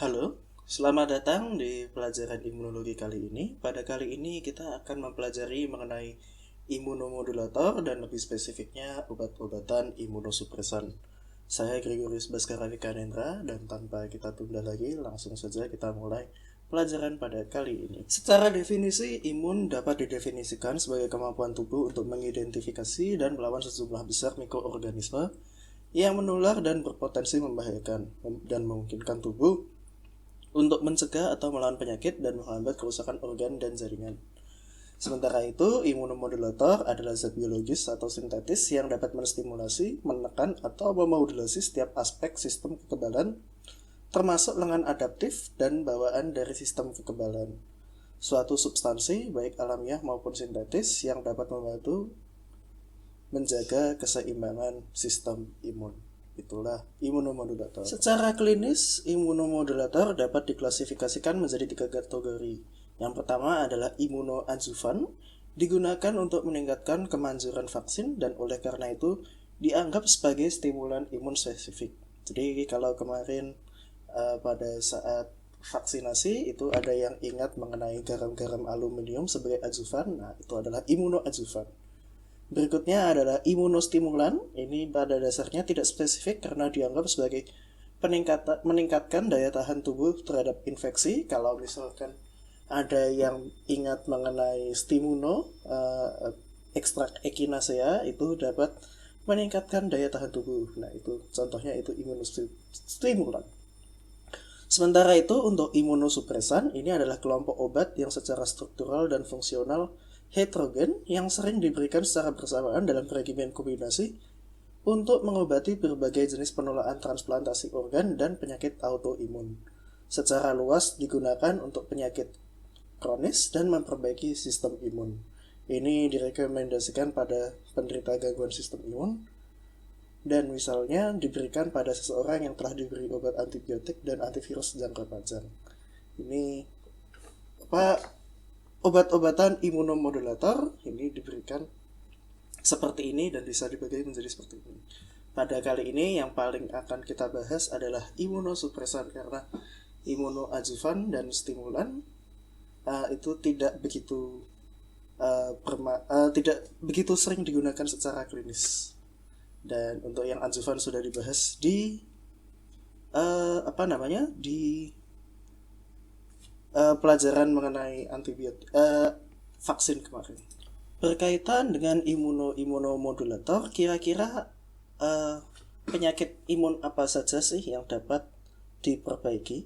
Halo, selamat datang di pelajaran imunologi kali ini. Pada kali ini kita akan mempelajari mengenai imunomodulator dan lebih spesifiknya obat-obatan imunosupresan. Saya Gregorius Baskara Wikanendra dan tanpa kita tunda lagi, langsung saja kita mulai pelajaran pada kali ini. Secara definisi, imun dapat didefinisikan sebagai kemampuan tubuh untuk mengidentifikasi dan melawan sejumlah besar mikroorganisme yang menular dan berpotensi membahayakan dan memungkinkan tubuh untuk mencegah atau melawan penyakit dan menghambat kerusakan organ dan jaringan. Sementara itu, imunomodulator adalah zat biologis atau sintetis yang dapat menstimulasi, menekan, atau memodulasi setiap aspek sistem kekebalan, termasuk lengan adaptif dan bawaan dari sistem kekebalan. Suatu substansi, baik alamiah maupun sintetis, yang dapat membantu menjaga keseimbangan sistem imun. Itulah imunomodulator. Secara klinis, imunomodulator dapat diklasifikasikan menjadi 3 kategori. Yang pertama adalah imunoadjuvan, digunakan untuk meningkatkan kemanjuran vaksin dan oleh karena itu dianggap sebagai stimulan imun spesifik. Jadi kalau kemarin pada saat vaksinasi itu ada yang ingat mengenai garam-garam aluminium sebagai adjuvan, nah itu adalah imunoadjuvan. Berikutnya adalah imunostimulan. Ini pada dasarnya tidak spesifik karena dianggap sebagai meningkatkan daya tahan tubuh terhadap infeksi. Kalau misalkan ada yang ingat mengenai stimuno, ekstrak echinacea itu dapat meningkatkan daya tahan tubuh. Nah itu contohnya itu imunostimulan. Sementara itu untuk imunosupresan ini adalah kelompok obat yang secara struktural dan fungsional heterogen yang sering diberikan secara bersamaan dalam regimen kombinasi untuk mengobati berbagai jenis penolakan transplantasi organ dan penyakit autoimun. Secara luas digunakan untuk penyakit kronis dan memperbaiki sistem imun. Ini direkomendasikan pada penderita gangguan sistem imun dan misalnya diberikan pada seseorang yang telah diberi obat antibiotik dan antivirus jangka panjang. Ini obat-obatan imunomodulator ini diberikan seperti ini dan bisa dibagi menjadi seperti ini. Pada kali ini yang paling akan kita bahas adalah imunosupresan karena imunoadjuvan dan stimulan itu tidak begitu sering digunakan secara klinis. Dan untuk yang adjuvan sudah dibahas di pelajaran mengenai antibiotik vaksin kemarin. Berkaitan dengan imunomodulator, kira-kira penyakit imun apa saja sih yang dapat diperbaiki?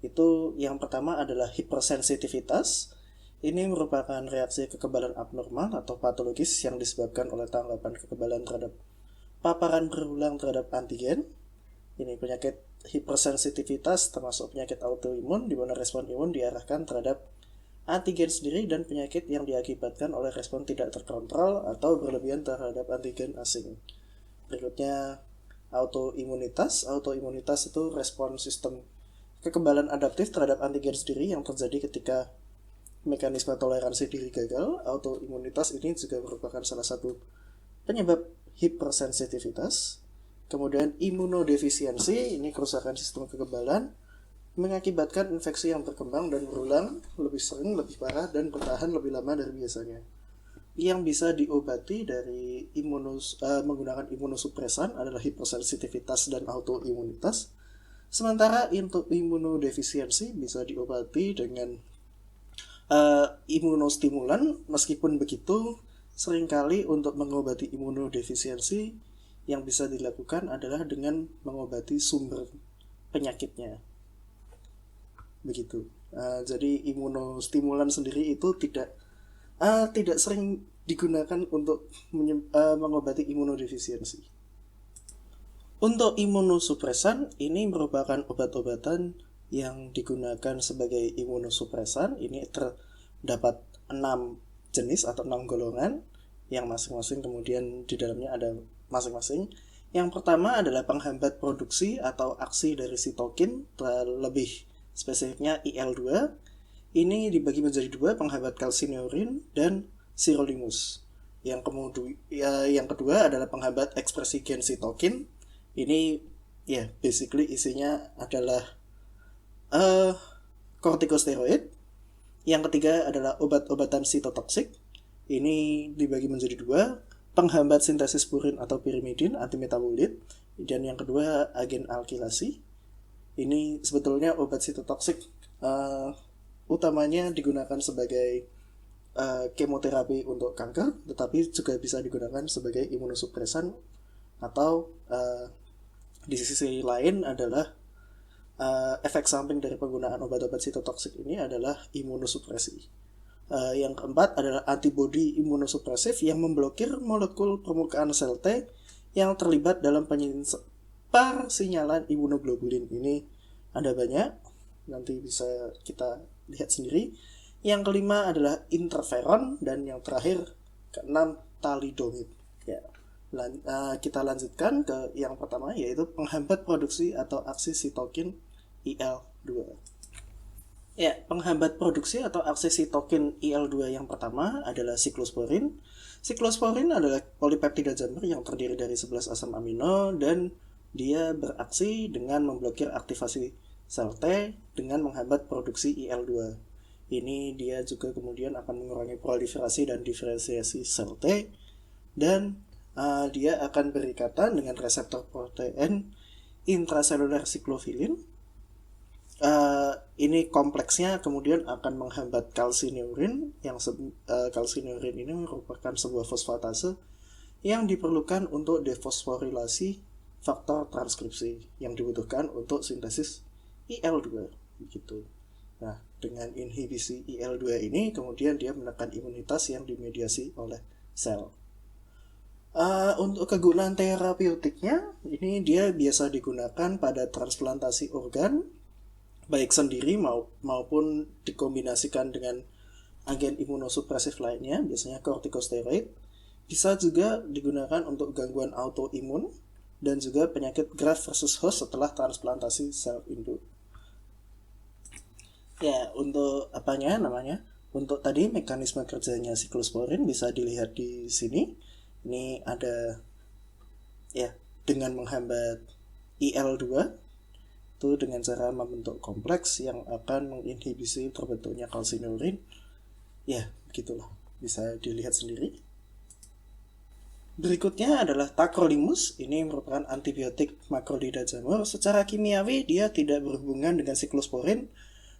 Itu yang pertama adalah hipersensitivitas. Ini merupakan reaksi kekebalan abnormal atau patologis yang disebabkan oleh tanggapan kekebalan terhadap paparan berulang terhadap antigen. Ini penyakit hipersensitivitas termasuk penyakit autoimun di mana respon imun diarahkan terhadap antigen sendiri dan penyakit yang diakibatkan oleh respon tidak terkontrol atau berlebihan terhadap antigen asing. Berikutnya autoimunitas. Autoimunitas itu respon sistem kekebalan adaptif terhadap antigen sendiri yang terjadi ketika mekanisme toleransi diri gagal. Autoimunitas ini juga merupakan salah satu penyebab hipersensitivitas. Kemudian imunodefisiensi, ini kerusakan sistem kekebalan mengakibatkan infeksi yang berkembang dan berulang lebih sering, lebih parah, dan bertahan lebih lama dari biasanya. Yang bisa diobati dari menggunakan imunosupresan adalah hipersensitivitas dan autoimunitas. Sementara untuk imunodefisiensi bisa diobati dengan imunostimulan. Meskipun begitu, seringkali untuk mengobati imunodefisiensi yang bisa dilakukan adalah dengan mengobati sumber penyakitnya. Begitu. Jadi imunostimulan sendiri itu tidak sering digunakan untuk mengobati imunodefisiensi. Untuk imunosupresan ini merupakan obat-obatan yang digunakan sebagai imunosupresan. Ini terdapat 6 jenis atau 6 golongan yang masing-masing kemudian di dalamnya ada masing-masing. Yang pertama adalah penghambat produksi atau aksi dari sitokin, lebih spesifiknya IL-2. Ini dibagi menjadi 2, penghambat kalsinurin dan sirolimus. Yang kedua adalah penghambat ekspresi gen sitokin. Ini basically isinya adalah Kortikosteroid. Yang ketiga adalah obat-obatan sitotoksik. Ini dibagi menjadi dua, penghambat sintesis purin atau pirimidin, antimetabolit. Dan yang kedua agen alkilasi. Ini sebetulnya obat sitotoksik utamanya digunakan sebagai kemoterapi untuk kanker, tetapi juga bisa digunakan sebagai imunosupresan atau di sisi lain adalah efek samping dari penggunaan obat-obat sitotoksik ini adalah imunosupresi. Yang keempat adalah antibodi imunosupresif yang memblokir molekul permukaan sel T yang terlibat dalam persinyalan imunoglobulin. Ini ada banyak, nanti bisa kita lihat sendiri. Yang kelima adalah interferon, dan yang terakhir keenam thalidomid. Ya. Kita lanjutkan ke yang pertama, yaitu penghambat produksi atau aksi sitokin IL-2. Ya, penghambat produksi atau aksi sitokin IL-2 yang pertama adalah siklosporin. Siklosporin adalah polipeptida jamur yang terdiri dari 11 asam amino, dan dia beraksi dengan memblokir aktivasi sel T dengan menghambat produksi IL-2. Ini dia juga kemudian akan mengurangi proliferasi dan diferensiasi sel T, dan dia akan berikatan dengan reseptor protein intraseluler siklofilin. Ini kompleksnya kemudian akan menghambat kalsineurin, yang kalsineurin ini merupakan sebuah fosfatase yang diperlukan untuk defosforilasi faktor transkripsi yang dibutuhkan untuk sintesis IL-2 begitu. Nah, dengan inhibisi IL-2 ini kemudian dia menekan imunitas yang dimediasi oleh sel. Untuk kegunaan terapeutiknya, ini dia biasa digunakan pada transplantasi organ, baik sendiri maupun dikombinasikan dengan agen imunosupresif lainnya, biasanya kortikosteroid. Bisa juga digunakan untuk gangguan autoimun dan juga penyakit graft versus host setelah transplantasi sel induk. Ya, untuk untuk tadi mekanisme kerjanya siklosporin bisa dilihat di sini. Ini ada ya, dengan menghambat IL-2 itu dengan cara membentuk kompleks yang akan menginhibisi terbentuknya kalsineurin. Ya, begitulah. Bisa dilihat sendiri. Berikutnya adalah tacrolimus. Ini merupakan antibiotik makrolida jamur. Secara kimiawi dia tidak berhubungan dengan siklosporin,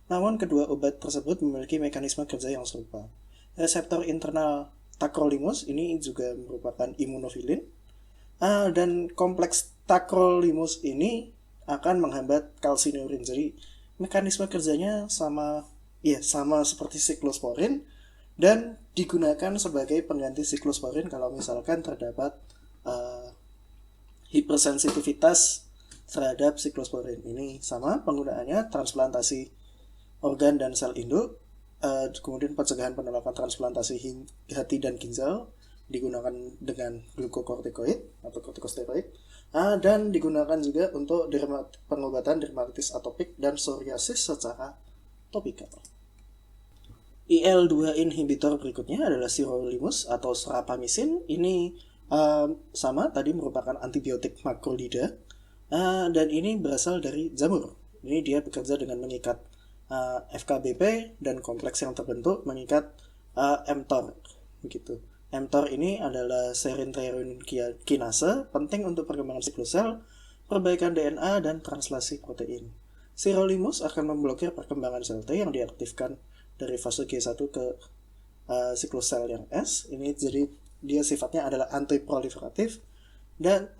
namun kedua obat tersebut memiliki mekanisme kerja yang serupa. Reseptor internal tacrolimus ini juga merupakan imunofilin, dan kompleks tacrolimus ini akan menghambat kalsineurin. Jadi mekanisme kerjanya sama seperti siklosporin, dan digunakan sebagai pengganti siklosporin kalau misalkan terdapat hipersensitivitas terhadap siklosporin. Ini sama penggunaannya, transplantasi organ dan sel induk, kemudian pencegahan penolakan transplantasi hati dan ginjal digunakan dengan glukokortikoid atau kortikosteroid, dan digunakan juga untuk pengobatan dermatitis atopik dan psoriasis secara topikal. IL-2 inhibitor berikutnya adalah sirolimus atau serapamisin. Ini sama tadi merupakan antibiotik makrolida, dan ini berasal dari jamur. Ini dia bekerja dengan mengikat FKBP dan kompleks yang terbentuk mengikat mTOR begitu. mTOR ini adalah serin threonine kinase, penting untuk perkembangan siklus sel, perbaikan DNA, dan translasi protein. Sirolimus akan memblokir perkembangan sel T yang diaktifkan dari fase G1 ke siklus sel yang S. Ini jadi dia sifatnya adalah antiproliferatif, dan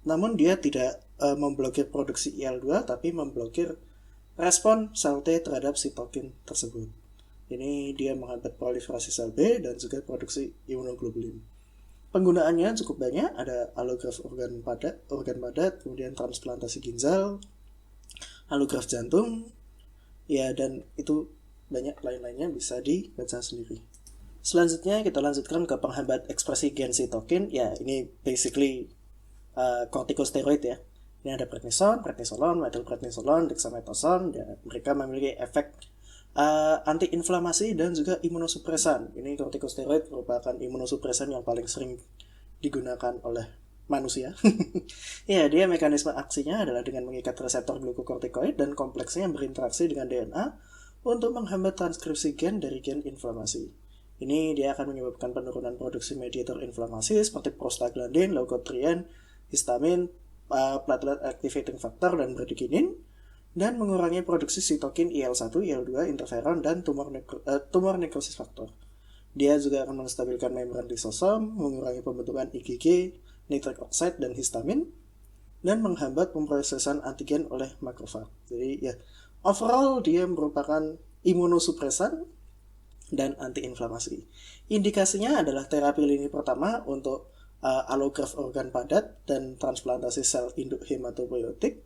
namun dia tidak memblokir produksi IL-2, tapi memblokir respon sel T terhadap sitokin tersebut. Ini dia menghambat proliferasi sel B dan juga produksi imunoglobulin. Penggunaannya cukup banyak, ada allograft organ padat, kemudian transplantasi ginjal, allograft jantung, ya, dan itu banyak lain-lainnya, bisa dibaca sendiri. Selanjutnya kita lanjutkan ke penghambat ekspresi gen sitokin. Ya, ini basically kortikosteroid ya. Ini ada prednisolon, methylprednisolon, dexamethasone, dan mereka memiliki efek antiinflamasi dan juga imunosupresan. Ini kortikosteroid merupakan imunosupresan yang paling sering digunakan oleh manusia. Ya, dia mekanisme aksinya adalah dengan mengikat reseptor glukokortikoid dan kompleksnya yang berinteraksi dengan DNA untuk menghambat transkripsi gen dari gen inflamasi. Ini dia akan menyebabkan penurunan produksi mediator inflamasi seperti prostaglandin, leukotriene, histamin, platelet activating factor, dan bradykinin, dan mengurangi produksi sitokin IL-1, IL-2, interferon, dan tumor necrosis factor. Dia juga akan menstabilkan membran lisosom, mengurangi pembentukan IgG, nitric oxide, dan histamin, dan menghambat pemrosesan antigen oleh makrofag. Jadi ya, overall dia merupakan imunosupresan dan antiinflamasi. Indikasinya adalah terapi lini pertama untuk allograft organ padat dan transplantasi sel induk hematopoietik,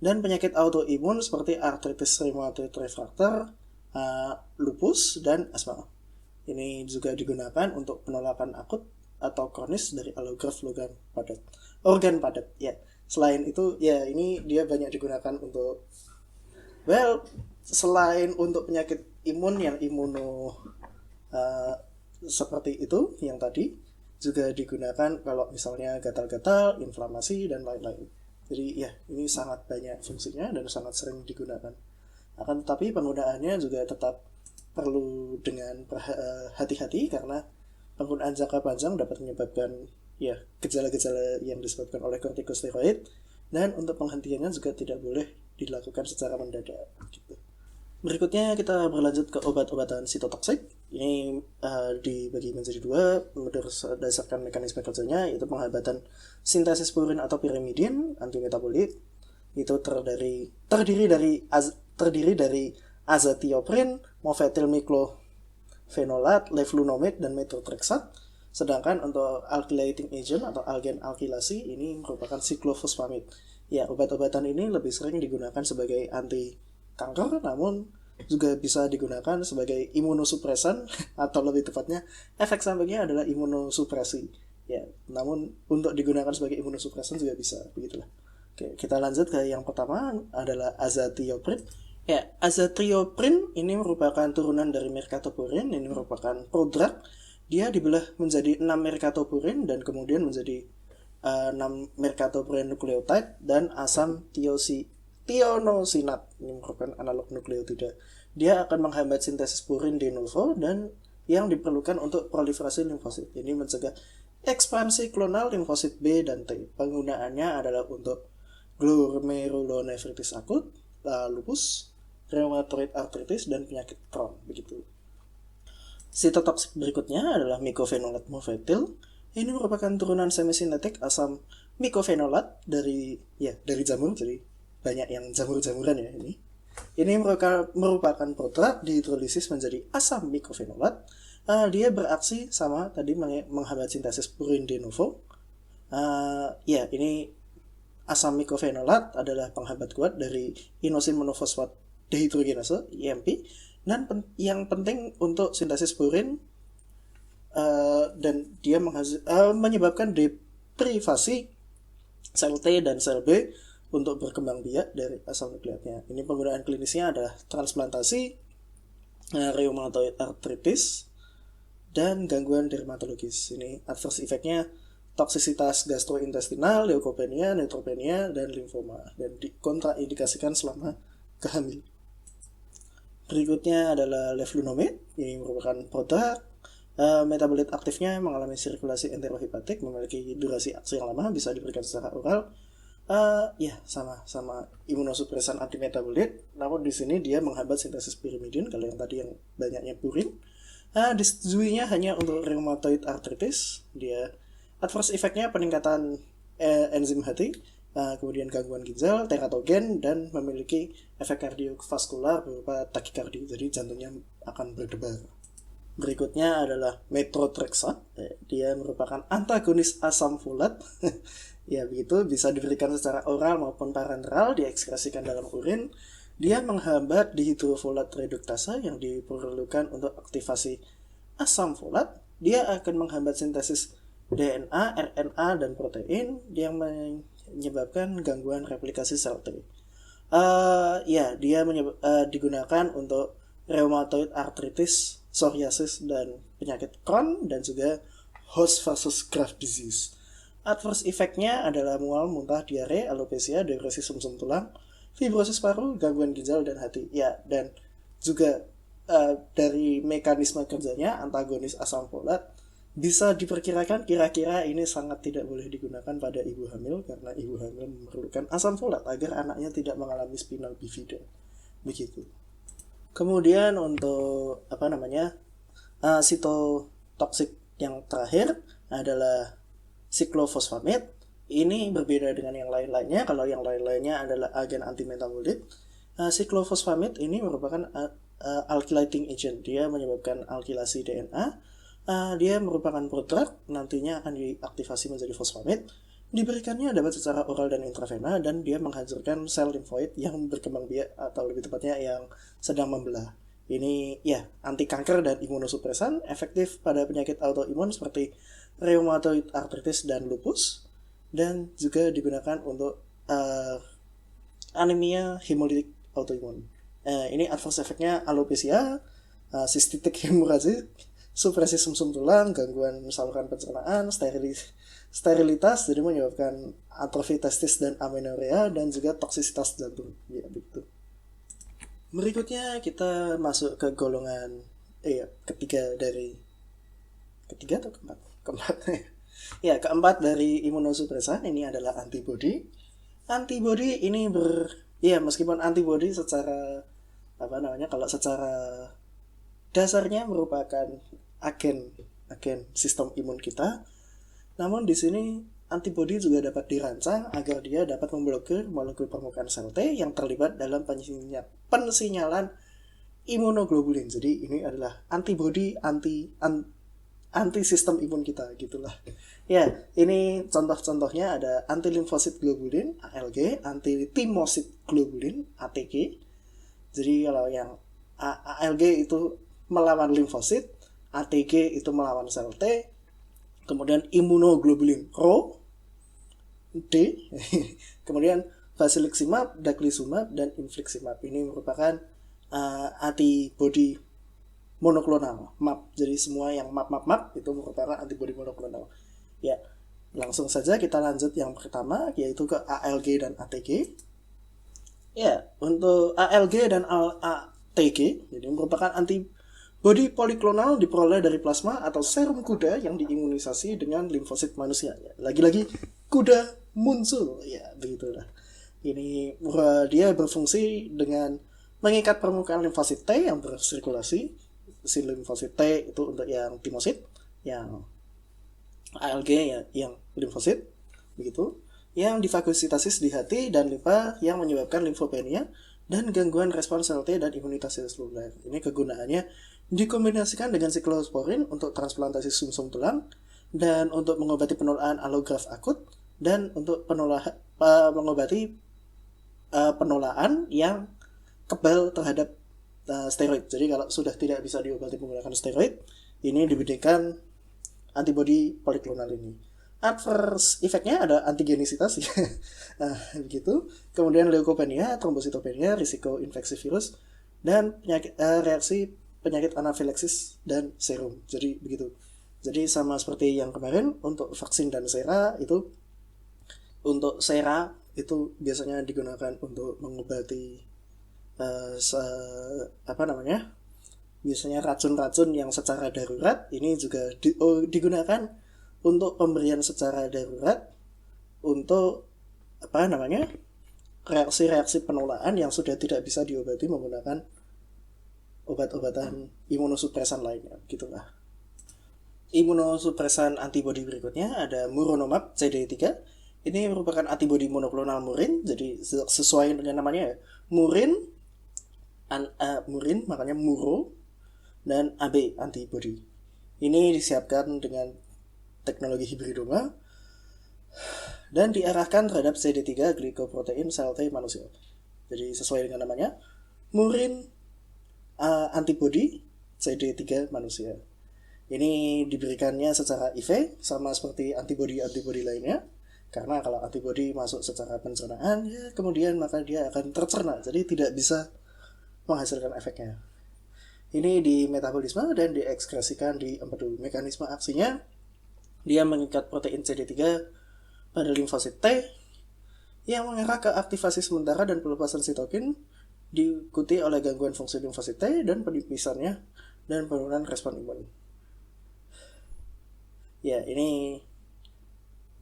dan penyakit autoimun seperti artritis rheumatoid refractor, lupus, dan asma. Ini juga digunakan untuk penolakan akut atau kronis dari allograft organ padat. Ya, selain itu ya ini dia banyak digunakan untuk selain untuk penyakit imun yang seperti itu yang tadi, juga digunakan kalau misalnya gatal-gatal, inflamasi, dan lain-lain. Jadi ya, ini sangat banyak fungsinya dan sangat sering digunakan. Akan tetapi penggunaannya juga tetap perlu dengan hati-hati, karena penggunaan jangka panjang dapat menyebabkan ya gejala-gejala yang disebabkan oleh kortikosteroid, dan untuk penghentiannya juga tidak boleh dilakukan secara mendadak gitu. Berikutnya kita berlanjut ke obat-obatan sitotoksik. Ini dibagi menjadi dua berdasarkan mekanisme kerjanya, yaitu penghambatan sintesis purin atau pirimidin antimetabolit. Itu terdiri dari azathioprin, mofetil-miklofenolat, leflunomid, dan methotrexat. Sedangkan untuk alkylating agent atau algen alkilasi ini merupakan siklofosfamid. Ya, obat-obatan ini lebih sering digunakan sebagai anti kanker, namun juga bisa digunakan sebagai imunosupresan atau lebih tepatnya efek sampingnya adalah imunosupresi. Ya, namun untuk digunakan sebagai imunosupresan juga bisa, begitulah. Oke, kita lanjut ke yang pertama adalah azathioprin. Ya, azathioprin ini merupakan turunan dari mercaptopurin. Ini merupakan prodrug. Dia dibelah menjadi 6 mercaptopurin dan kemudian menjadi 6 mercaptopurin nukleotide dan asam tionosinat. Ini merupakan analog nukleotida. Dia akan menghambat sintesis purin de novo dan yang diperlukan untuk proliferasi limfosit. Ini mencegah ekspansi klonal limfosit B dan T. Penggunaannya adalah untuk glomerulonefritis akut, lupus, rheumatoid arthritis, dan penyakit Crohn. Begitu. Sitotoksik berikutnya adalah mycophenolate mofetil. Ini merupakan turunan semisintetik asam mycophenolate dari jamur, jadi banyak yang jamur-jamuran ya ini. Ini merupakan prodrug dihidrolisis menjadi asam mycophenolate. Dia beraksi sama tadi menghambat sintesis purin de novo. Ini asam mycophenolate adalah penghambat kuat dari inosin monofosfat dehidrogenase (IMP), dan yang penting untuk sintesis purin, dan dia menyebabkan deprivasi sel T dan sel B untuk berkembang biak dari asal nukleatnya. Ini penggunaan klinisnya adalah transplantasi, rheumatoid arthritis, dan gangguan dermatologis. Ini adverse effect-nya toksisitas gastrointestinal, leukopenia, neutropenia, dan limfoma, dan dikontraindikasikan selama kehamilan. Berikutnya adalah leflunomid. Ini merupakan prodrug. Metabolit aktifnya mengalami sirkulasi enterohepatik, memiliki durasi aksi yang lama, bisa diberikan secara oral. Sama imunosupresan antimetabolit, namun di sini dia menghambat sintesis pirimidin. Kalau yang tadi yang banyaknya purin. Disetujuinya hanya untuk rheumatoid arthritis. Dia adverse effect-nya peningkatan enzim hati, kemudian gangguan ginjal, teratogen, dan memiliki efek kardiovaskular berupa takikardi, jadi jantungnya akan berdebar. Berikutnya adalah methotrexat. Dia merupakan antagonis asam folat. Ya begitu, bisa diberikan secara oral maupun parenteral, diekskresikan dalam urin. Dia menghambat dihidrofolat reduktase yang diperlukan untuk aktivasi asam folat. Dia akan menghambat sintesis DNA, RNA, dan protein yang menyebabkan gangguan replikasi sel T. Dia digunakan untuk rheumatoid arthritis, psoriasis, dan penyakit Crohn, dan juga host versus graft disease. Adverse effect-nya adalah mual, muntah, diare, alopecia, depresi sumsum tulang, fibrosis paru, gangguan ginjal dan hati. Ya, dan juga dari mekanisme kerjanya antagonis asam folat bisa diperkirakan kira-kira ini sangat tidak boleh digunakan pada ibu hamil karena ibu hamil memerlukan asam folat agar anaknya tidak mengalami spinal bifida. Begitu. Kemudian untuk sitotoksik yang terakhir adalah siklofosfamid. Ini berbeda dengan yang lain-lainnya. Kalau yang lain-lainnya adalah agen antimetabolit, siklofosfamid ini merupakan alkylating agent. Dia menyebabkan alkilasi DNA. Dia merupakan prodrug, nantinya akan diaktifasi menjadi fosfamid. Diberikannya dapat secara oral dan intravena, dan dia menghancurkan sel limfoid yang berkembang biak atau lebih tepatnya yang sedang membelah. Ini ya anti kanker dan imunosupresan, efektif pada penyakit autoimun seperti rheumatoid arthritis dan lupus, dan juga digunakan untuk anemia hemolitik autoimun. Ini adverse efeknya alopecia, sistitik hemorrhagic, supresi sumsum tulang, gangguan saluran pencernaan, sterilitas, jadi menyebabkan atrofi testis dan amenorrhea, dan juga toksisitas jantung. Ya, begitu. Berikutnya kita masuk ke golongan ketiga atau keempat ya, keempat dari imunosupresan. Ini adalah antibody. Antibody ini meskipun antibody secara kalau secara dasarnya merupakan agen sistem imun kita, namun di sini antibody juga dapat dirancang agar dia dapat memblokir molekul permukaan sel T yang terlibat dalam pensinyalan imunoglobulin. Jadi ini adalah antibody anti sistem imun kita, gitulah. Ya, ini contoh-contohnya ada anti limfosit globulin ALG, anti thymocyte globulin ATG. Jadi kalau yang ALG itu melawan limfosit, ATG itu melawan sel T, kemudian imunoglobulin Rho D, kemudian basiliximab, daclizumab, dan infliximab. Ini merupakan antibody monoklonal MAP. Jadi semua yang MAP itu merupakan antibody monoklonal. Ya, langsung saja kita lanjut yang pertama, yaitu ke ALG dan ATG. Ya, untuk ALG dan ATG, jadi merupakan antibody poliklonal diperoleh dari plasma atau serum kuda yang diimunisasi dengan limfosit manusia. Ya, lagi-lagi kuda muncul, ya begitulah. Ini dia berfungsi dengan mengikat permukaan limfosit T yang bersirkulasi. Si limfosit T itu untuk yang timosit, yang ALG ya yang limfosit, begitu. Yang difagositasis di hati dan limpa yang menyebabkan limfopenia dan gangguan respons sel T dan imunitas seluler. Ini kegunaannya dikombinasikan dengan siklosporin untuk transplantasi sumsum tulang, dan untuk mengobati penolakan alograf akut, dan untuk mengobati penolakan yang kebal terhadap steroid. Jadi kalau sudah tidak bisa diobati menggunakan steroid, ini diberikan antibody poliklonal ini. Adverse effect-nya ada antigenisitas, begitu. Kemudian leukopenia, trombositopenia, risiko infeksi virus, dan reaksi penyakit anafilaksis dan serum. Jadi begitu. Jadi sama seperti yang kemarin untuk vaksin dan sera itu. Untuk sera itu biasanya digunakan untuk mengobati biasanya racun-racun yang secara darurat. Ini juga digunakan untuk pemberian secara darurat untuk reaksi-reaksi penolakan yang sudah tidak bisa diobati menggunakan obat-obatan imunosupresan lainnya, gitulah. Imunosupresan antibody berikutnya ada muronomab CD3. Ini merupakan antibody monoklonal murin, jadi sesuai dengan namanya murin, murin makanya muro, dan AB antibody. Ini disiapkan dengan teknologi hibridoma dan diarahkan terhadap CD3 glikoprotein sel T manusia. Jadi sesuai dengan namanya, murin antibody CD3 manusia. Ini diberikannya secara IV sama seperti antibody lainnya. Karena kalau antibody masuk secara pencernaan, ya kemudian maka dia akan tercerna, jadi tidak bisa menghasilkan efeknya. Ini di metabolisme dan diekskresikan di empedu. Mekanisme aksinya, dia mengikat protein CD3 pada limfosit T yang mengarah ke aktivasi sementara dan pelepasan sitokin, diikuti oleh gangguan fungsi limfosit T dan penipisannya dan penurunan respon imun. Ya, ini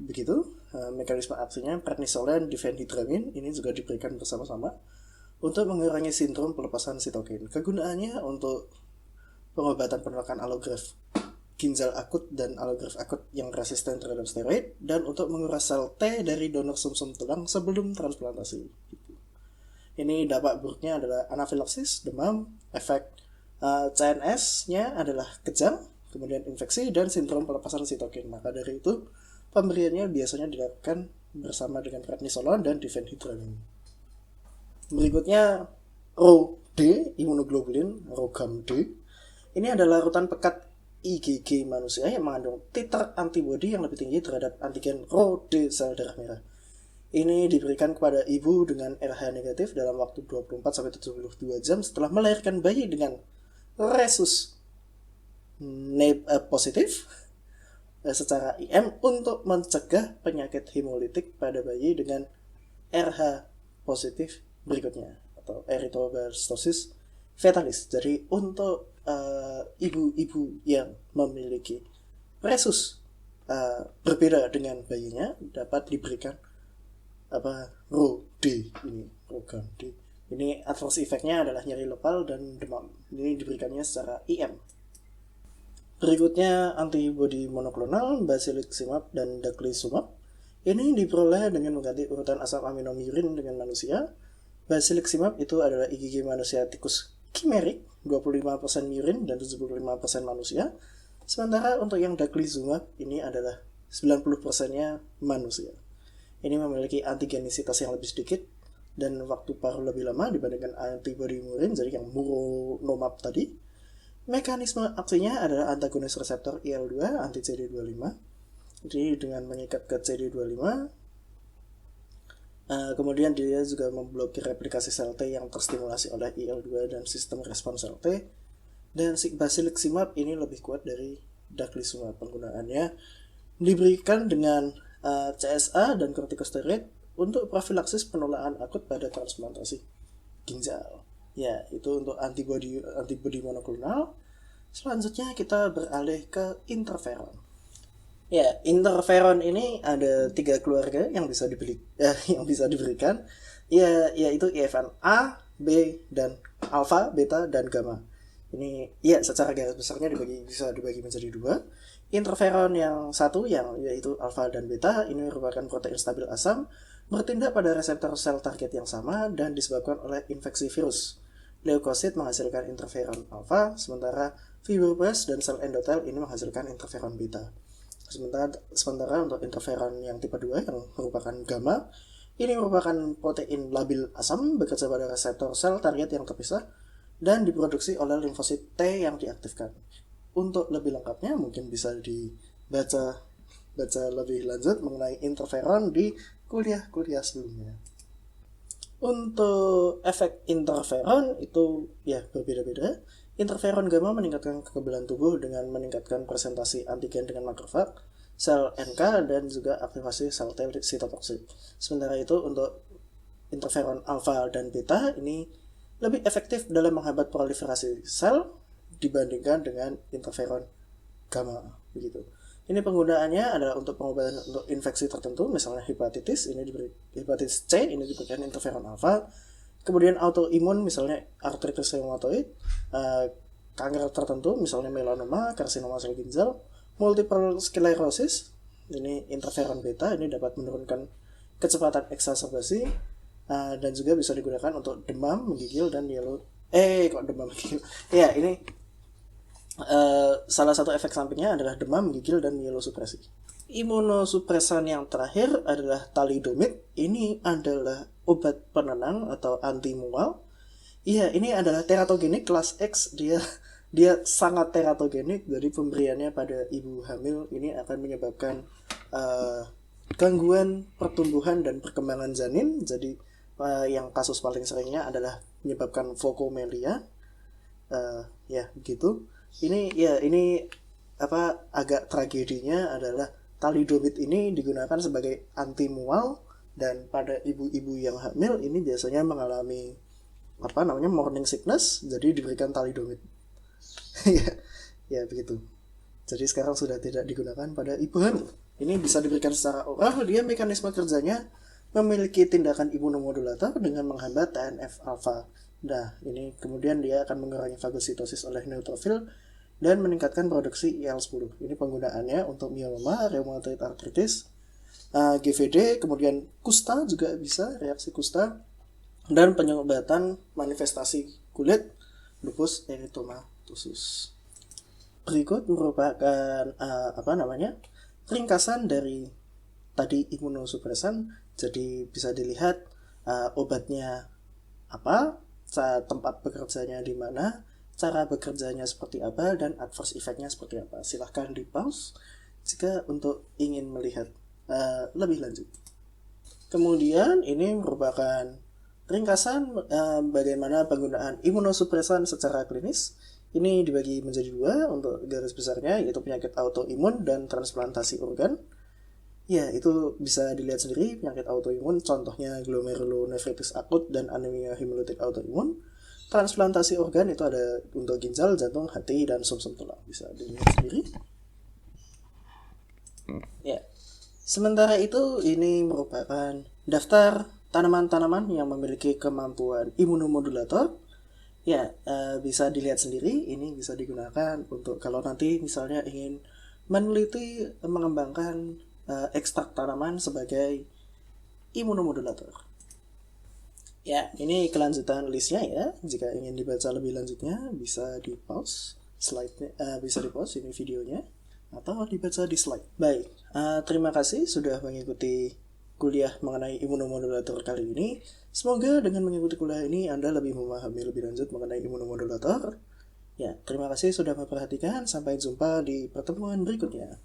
begitu mekanisme aksinya. Prednisolon, difenhidramin ini juga diberikan bersama-sama untuk mengurangi sindrom pelepasan sitokin. Kegunaannya untuk pengobatan penolakan alograf ginjal akut dan alograf akut yang resisten terhadap steroid, dan untuk menguras sel T dari donor sumsum tulang sebelum transplantasi. Ini dampak buruknya adalah anafilaksis, demam, efek CNS-nya adalah kejang, kemudian infeksi, dan sindrom pelepasan sitokin. Maka dari itu, pemberiannya biasanya dilakukan bersama dengan prednisolon dan difenhidramin. Berikutnya, RhoD, imunoglobulin, RhoGAM D. Ini adalah larutan pekat IgG manusia yang mengandung titer antibodi yang lebih tinggi terhadap antigen RhoD sel darah merah. Ini diberikan kepada ibu dengan RH negatif dalam waktu 24-72 jam setelah melahirkan bayi dengan resus positif secara IM untuk mencegah penyakit hemolitik pada bayi dengan RH positif berikutnya atau erythroblastoma fetalis. Jadi untuk ibu-ibu yang memiliki resus berbeda dengan bayinya dapat diberikan RhoD ini, RhoGAM D. Ini adverse effect-nya adalah nyeri lokal dan demam. Ini diberikannya secara IM. Berikutnya antibodi monoklonal basiliximab dan daclizumab. Ini diperoleh dengan mengganti urutan asam amino mirin dengan manusia. Basiliximab itu adalah IgG manusia tikus kimerik, 25% mirin dan 75% manusia. Sementara untuk yang daclizumab ini adalah 90%-nya manusia. Ini memiliki antigenisitas yang lebih sedikit dan waktu paruh lebih lama dibandingkan antibodi murin, jadi yang muronomab tadi. Mekanisme aksinya adalah antagonis reseptor IL-2 anti CD25. Jadi dengan mengikat ke CD25, kemudian dia juga memblokir replikasi sel T yang terstimulasi oleh IL-2 dan sistem respon sel T. Dan basiliximab ini lebih kuat dari daclizumab. Penggunaannya diberikan dengan CSA dan kortikosteroid untuk profilaksis penolakan akut pada transplantasi ginjal. Ya, itu untuk antibodi monoklonal. Selanjutnya kita beralih ke interferon. Ya, interferon ini ada 3 keluarga yang bisa diberikan. Ya, yaitu IFN A, B, dan alfa, beta, dan gamma. Ini ya secara garis besarnya bisa dibagi menjadi 2. Interferon yang satu yaitu alfa dan beta ini merupakan protein stabil asam bertindak pada reseptor sel target yang sama dan disebabkan oleh infeksi virus. Leukosit menghasilkan interferon alfa, sementara fibroblas dan sel endotel ini menghasilkan interferon beta. Sementara untuk interferon yang tipe 2 yang merupakan gamma, ini merupakan protein labil asam bekerja pada reseptor sel target yang terpisah dan diproduksi oleh limfosit T yang diaktifkan. Untuk lebih lengkapnya mungkin bisa dibaca lebih lanjut mengenai interferon di kuliah-kuliah sebelumnya. Untuk efek interferon itu ya berbeda-beda. Interferon gamma meningkatkan kekebalan tubuh dengan meningkatkan presentasi antigen dengan makrofag, sel NK, dan juga aktivasi sel T sitotoksik. Sementara itu untuk interferon alfa dan beta ini lebih efektif dalam menghambat proliferasi sel dibandingkan dengan interferon gamma begitu. Ini penggunaannya adalah untuk pengobatan untuk infeksi tertentu, misalnya hepatitis C ini diberikan interferon alfa. Kemudian autoimun misalnya artritis reumatoid, kanker tertentu misalnya melanoma, karsinoma sel ginjal, multiple sclerosis, ini interferon beta ini dapat menurunkan kecepatan eksaserbasi dan juga bisa digunakan untuk demam menggigil dan demam menggigil. Ya, ini salah satu efek sampingnya adalah demam, menggigil, dan mielosupresi. Imunosupresan yang terakhir adalah thalidomid. Ini adalah obat penenang atau antimual. Iya, ini adalah teratogenik kelas X. Dia sangat teratogenik. Jadi pemberiannya pada ibu hamil ini akan menyebabkan gangguan pertumbuhan dan perkembangan janin. Jadi yang kasus paling seringnya adalah menyebabkan focomelia. Ya begitu. Ini agak tragedinya adalah Thalidomid ini digunakan sebagai anti mual, dan pada ibu-ibu yang hamil ini biasanya mengalami morning sickness, jadi diberikan thalidomid. ya begitu. Jadi sekarang sudah tidak digunakan pada ibu hamil. Ini bisa diberikan secara oral. Dia mekanisme kerjanya memiliki tindakan imunomodulator dengan menghambat TNF-alpha. Nah, ini kemudian dia akan mengurangi fagositosis oleh neutrofil dan meningkatkan produksi IL-10. Ini penggunaannya untuk myeloma, rheumatoid arthritis, GVD, kemudian kusta juga bisa, reaksi kusta, dan penyebatan manifestasi kulit, lupus erythematosus. Berikut merupakan ringkasan dari tadi imunosupresan. Jadi bisa dilihat obatnya apa, tempat bekerjanya di mana, cara bekerjanya seperti apa, dan adverse effect-nya seperti apa. Silahkan di pause jika untuk ingin melihat lebih lanjut. Kemudian ini merupakan ringkasan bagaimana penggunaan imunosupresan secara klinis. Ini dibagi menjadi dua untuk garis besarnya, yaitu penyakit autoimun dan transplantasi organ. Ya, itu bisa dilihat sendiri, penyakit autoimun contohnya glomerulonefritis akut dan anemia hemolytik autoimun. Transplantasi organ itu ada untuk ginjal, jantung, hati, dan sumsum tulang. Bisa dilihat sendiri. Ya. Sementara itu, ini merupakan daftar tanaman-tanaman yang memiliki kemampuan imunomodulator. Ya, bisa dilihat sendiri. Ini bisa digunakan untuk kalau nanti misalnya ingin meneliti mengembangkan ekstrak tanaman sebagai imunomodulator. Ya, ini kelanjutan listnya ya. Jika ingin dibaca lebih lanjutnya, bisa di pause slide-nya, bisa di pause ini videonya, atau dibaca di slide. Baik, terima kasih sudah mengikuti kuliah mengenai imunomodulator kali ini. Semoga dengan mengikuti kuliah ini Anda lebih memahami lebih lanjut mengenai imunomodulator. Ya, terima kasih sudah memperhatikan. Sampai jumpa di pertemuan berikutnya.